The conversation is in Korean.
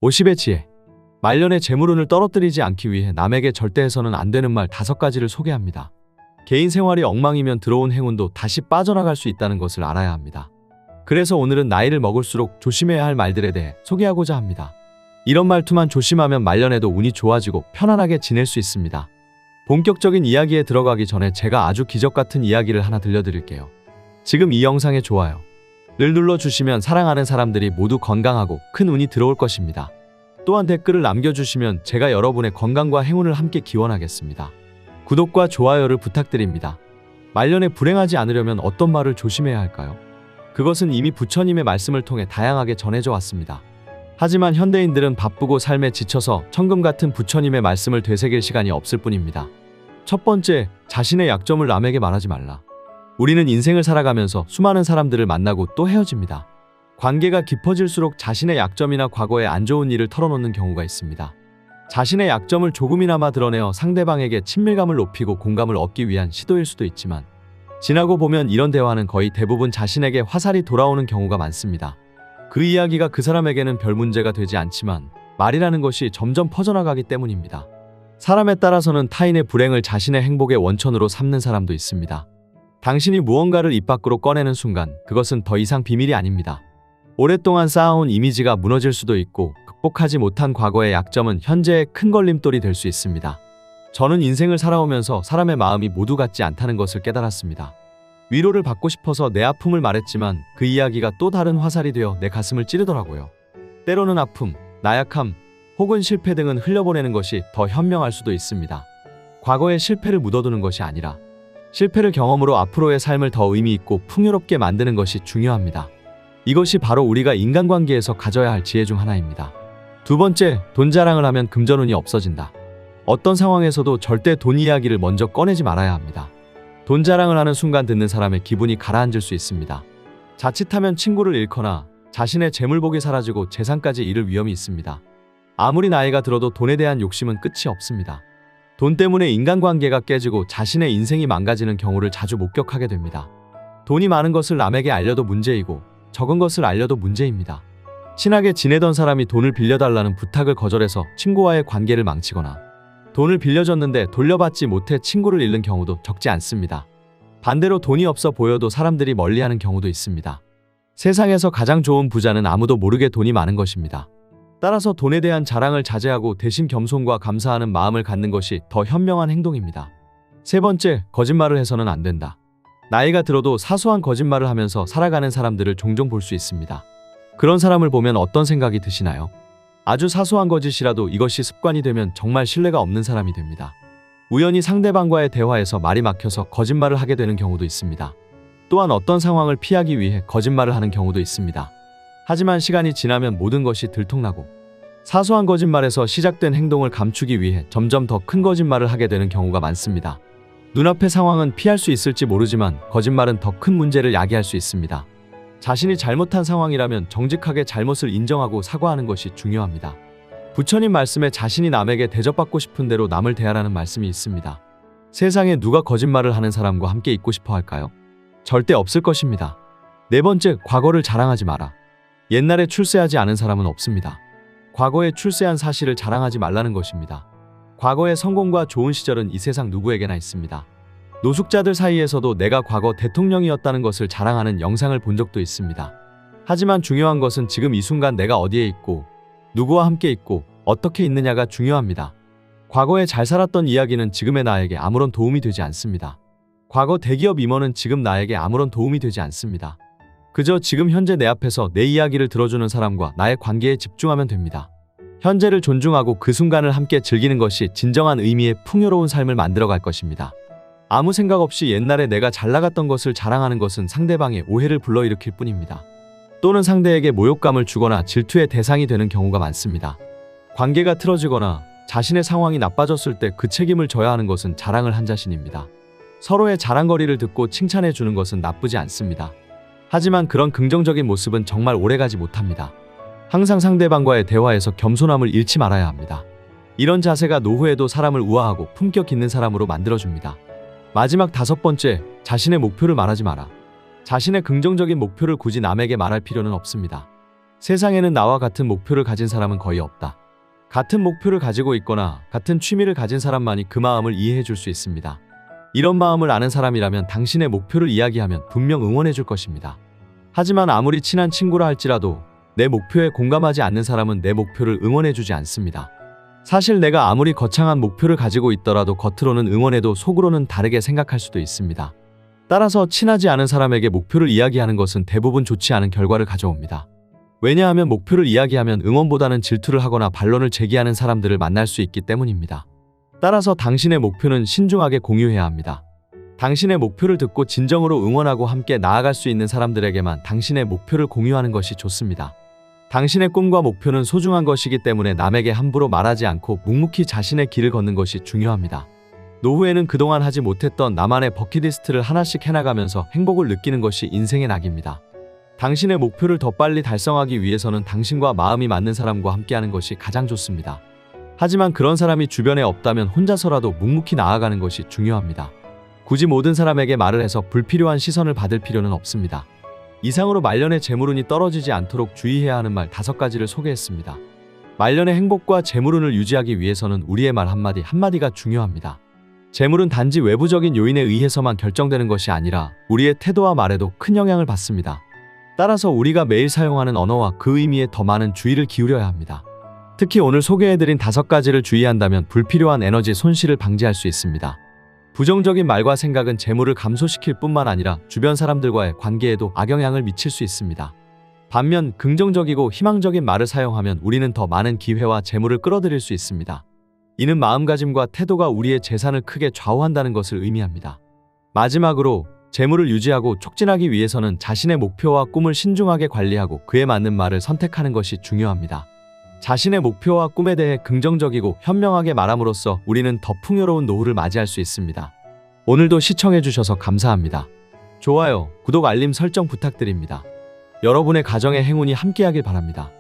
50의 지혜. 말년의 재물운을 떨어뜨리지 않기 위해 남에게 절대 해서는 안 되는 말 5가지를 소개합니다. 개인 생활이 엉망이면 들어온 행운도 다시 빠져나갈 수 있다는 것을 알아야 합니다. 그래서 오늘은 나이를 먹을수록 조심해야 할 말들에 대해 소개하고자 합니다. 이런 말투만 조심하면 말년에도 운이 좋아지고 편안하게 지낼 수 있습니다. 본격적인 이야기에 들어가기 전에 제가 아주 기적 같은 이야기를 하나 들려드릴게요. 지금 이 영상에 좋아요를 눌러주시면 사랑하는 사람들이 모두 건강하고 큰 운이 들어올 것입니다. 또한 댓글을 남겨주시면 제가 여러분의 건강과 행운을 함께 기원하겠습니다. 구독과 좋아요를 부탁드립니다. 말년에 불행하지 않으려면 어떤 말을 조심해야 할까요? 그것은 이미 부처님의 말씀을 통해 다양하게 전해져 왔습니다. 하지만 현대인들은 바쁘고 삶에 지쳐서 천금 같은 부처님의 말씀을 되새길 시간이 없을 뿐입니다. 첫 번째, 자신의 약점을 남에게 말하지 말라. 우리는 인생을 살아가면서 수많은 사람들을 만나고 또 헤어집니다. 관계가 깊어질수록 자신의 약점이나 과거의 안 좋은 일을 털어놓는 경우가 있습니다. 자신의 약점을 조금이나마 드러내어 상대방에게 친밀감을 높이고 공감을 얻기 위한 시도일 수도 있지만 지나고 보면 이런 대화는 거의 대부분 자신에게 화살이 돌아오는 경우가 많습니다. 그 이야기가 그 사람에게는 별 문제가 되지 않지만 말이라는 것이 점점 퍼져나가기 때문입니다. 사람에 따라서는 타인의 불행을 자신의 행복의 원천으로 삼는 사람도 있습니다. 당신이 무언가를 입 밖으로 꺼내는 순간 그것은 더 이상 비밀이 아닙니다. 오랫동안 쌓아온 이미지가 무너질 수도 있고 극복하지 못한 과거의 약점은 현재의 큰 걸림돌이 될 수 있습니다. 저는 인생을 살아오면서 사람의 마음이 모두 같지 않다는 것을 깨달았습니다. 위로를 받고 싶어서 내 아픔을 말했지만 그 이야기가 또 다른 화살이 되어 내 가슴을 찌르더라고요. 때로는 아픔, 나약함, 혹은 실패 등은 흘려보내는 것이 더 현명할 수도 있습니다. 과거의 실패를 묻어두는 것이 아니라 실패를 경험으로 앞으로의 삶을 더 의미 있고 풍요롭게 만드는 것이 중요합니다. 이것이 바로 우리가 인간관계에서 가져야 할 지혜 중 하나입니다. 두 번째, 돈 자랑을 하면 금전운이 없어진다. 어떤 상황에서도 절대 돈 이야기를 먼저 꺼내지 말아야 합니다. 돈 자랑을 하는 순간 듣는 사람의 기분이 가라앉을 수 있습니다. 자칫하면 친구를 잃거나 자신의 재물복이 사라지고 재산까지 잃을 위험이 있습니다. 아무리 나이가 들어도 돈에 대한 욕심은 끝이 없습니다. 돈 때문에 인간관계가 깨지고 자신의 인생이 망가지는 경우를 자주 목격하게 됩니다. 돈이 많은 것을 남에게 알려도 문제이고 적은 것을 알려도 문제입니다. 친하게 지내던 사람이 돈을 빌려달라는 부탁을 거절해서 친구와의 관계를 망치거나 돈을 빌려줬는데 돌려받지 못해 친구를 잃는 경우도 적지 않습니다. 반대로 돈이 없어 보여도 사람들이 멀리하는 경우도 있습니다. 세상에서 가장 좋은 부자는 아무도 모르게 돈이 많은 것입니다. 따라서 돈에 대한 자랑을 자제하고 대신 겸손과 감사하는 마음을 갖는 것이 더 현명한 행동입니다. 세 번째, 거짓말을 해서는 안 된다. 나이가 들어도 사소한 거짓말을 하면서 살아가는 사람들을 종종 볼 수 있습니다. 그런 사람을 보면 어떤 생각이 드시나요? 아주 사소한 거짓이라도 이것이 습관이 되면 정말 신뢰가 없는 사람이 됩니다. 우연히 상대방과의 대화에서 말이 막혀서 거짓말을 하게 되는 경우도 있습니다. 또한 어떤 상황을 피하기 위해 거짓말을 하는 경우도 있습니다. 하지만 시간이 지나면 모든 것이 들통나고 사소한 거짓말에서 시작된 행동을 감추기 위해 점점 더 큰 거짓말을 하게 되는 경우가 많습니다. 눈앞의 상황은 피할 수 있을지 모르지만 거짓말은 더 큰 문제를 야기할 수 있습니다. 자신이 잘못한 상황이라면 정직하게 잘못을 인정하고 사과하는 것이 중요합니다. 부처님 말씀에 자신이 남에게 대접받고 싶은 대로 남을 대하라는 말씀이 있습니다. 세상에 누가 거짓말을 하는 사람과 함께 있고 싶어 할까요? 절대 없을 것입니다. 네 번째, 과거를 자랑하지 마라. 옛날에 출세하지 않은 사람은 없습니다. 과거에 출세한 사실을 자랑하지 말라는 것입니다. 과거의 성공과 좋은 시절은 이 세상 누구에게나 있습니다. 노숙자들 사이에서도 내가 과거 대통령이었다는 것을 자랑하는 영상을 본 적도 있습니다. 하지만 중요한 것은 지금 이 순간 내가 어디에 있고 누구와 함께 있고 어떻게 있느냐가 중요합니다. 과거에 잘 살았던 이야기는 지금의 나에게 아무런 도움이 되지 않습니다. 과거 대기업 임원은 지금 나에게 아무런 도움이 되지 않습니다. 그저 지금 현재 내 앞에서 내 이야기를 들어주는 사람과 나의 관계에 집중하면 됩니다. 현재를 존중하고 그 순간을 함께 즐기는 것이 진정한 의미의 풍요로운 삶을 만들어갈 것입니다. 아무 생각 없이 옛날에 내가 잘 나갔던 것을 자랑하는 것은 상대방의 오해를 불러일으킬 뿐입니다. 또는 상대에게 모욕감을 주거나 질투의 대상이 되는 경우가 많습니다. 관계가 틀어지거나 자신의 상황이 나빠졌을 때 그 책임을 져야 하는 것은 자랑을 한 자신입니다. 서로의 자랑거리를 듣고 칭찬해 주는 것은 나쁘지 않습니다. 하지만 그런 긍정적인 모습은 정말 오래가지 못합니다. 항상 상대방과의 대화에서 겸손함을 잃지 말아야 합니다. 이런 자세가 노후에도 사람을 우아하고 품격 있는 사람으로 만들어줍니다. 마지막 5번째, 자신의 목표를 말하지 마라. 자신의 긍정적인 목표를 굳이 남에게 말할 필요는 없습니다. 세상에는 나와 같은 목표를 가진 사람은 거의 없다. 같은 목표를 가지고 있거나 같은 취미를 가진 사람만이 그 마음을 이해해 줄 수 있습니다. 이런 마음을 아는 사람이라면 당신의 목표를 이야기하면 분명 응원해 줄 것입니다. 하지만 아무리 친한 친구라 할지라도 내 목표에 공감하지 않는 사람은 내 목표를 응원해 주지 않습니다. 사실 내가 아무리 거창한 목표를 가지고 있더라도 겉으로는 응원해도 속으로는 다르게 생각할 수도 있습니다. 따라서 친하지 않은 사람에게 목표를 이야기하는 것은 대부분 좋지 않은 결과를 가져옵니다. 왜냐하면 목표를 이야기하면 응원보다는 질투를 하거나 반론을 제기하는 사람들을 만날 수 있기 때문입니다. 따라서 당신의 목표는 신중하게 공유해야 합니다. 당신의 목표를 듣고 진정으로 응원하고 함께 나아갈 수 있는 사람들에게만 당신의 목표를 공유하는 것이 좋습니다. 당신의 꿈과 목표는 소중한 것이기 때문에 남에게 함부로 말하지 않고 묵묵히 자신의 길을 걷는 것이 중요합니다. 노후에는 그동안 하지 못했던 나만의 버킷리스트를 하나씩 해나가면서 행복을 느끼는 것이 인생의 낙입니다. 당신의 목표를 더 빨리 달성하기 위해서는 당신과 마음이 맞는 사람과 함께하는 것이 가장 좋습니다. 하지만 그런 사람이 주변에 없다면 혼자서라도 묵묵히 나아가는 것이 중요합니다. 굳이 모든 사람에게 말을 해서 불필요한 시선을 받을 필요는 없습니다. 이상으로 말년의 재물운이 떨어지지 않도록 주의해야 하는 말 5가지를 소개했습니다. 말년의 행복과 재물운을 유지하기 위해서는 우리의 말 한마디 한마디가 중요합니다. 재물은 단지 외부적인 요인에 의해서만 결정되는 것이 아니라 우리의 태도와 말에도 큰 영향을 받습니다. 따라서 우리가 매일 사용하는 언어와 그 의미에 더 많은 주의를 기울여야 합니다. 특히 오늘 소개해드린 5가지를 주의한다면 불필요한 에너지 손실을 방지할 수 있습니다. 부정적인 말과 생각은 재물을 감소시킬 뿐만 아니라 주변 사람들과의 관계에도 악영향을 미칠 수 있습니다. 반면 긍정적이고 희망적인 말을 사용하면 우리는 더 많은 기회와 재물을 끌어들일 수 있습니다. 이는 마음가짐과 태도가 우리의 재산을 크게 좌우한다는 것을 의미합니다. 마지막으로 재물을 유지하고 촉진하기 위해서는 자신의 목표와 꿈을 신중하게 관리하고 그에 맞는 말을 선택하는 것이 중요합니다. 자신의 목표와 꿈에 대해 긍정적이고 현명하게 말함으로써 우리는 더 풍요로운 노후를 맞이할 수 있습니다. 오늘도 시청해주셔서 감사합니다. 좋아요, 구독, 알림 설정 부탁드립니다. 여러분의 가정의 행운이 함께하길 바랍니다.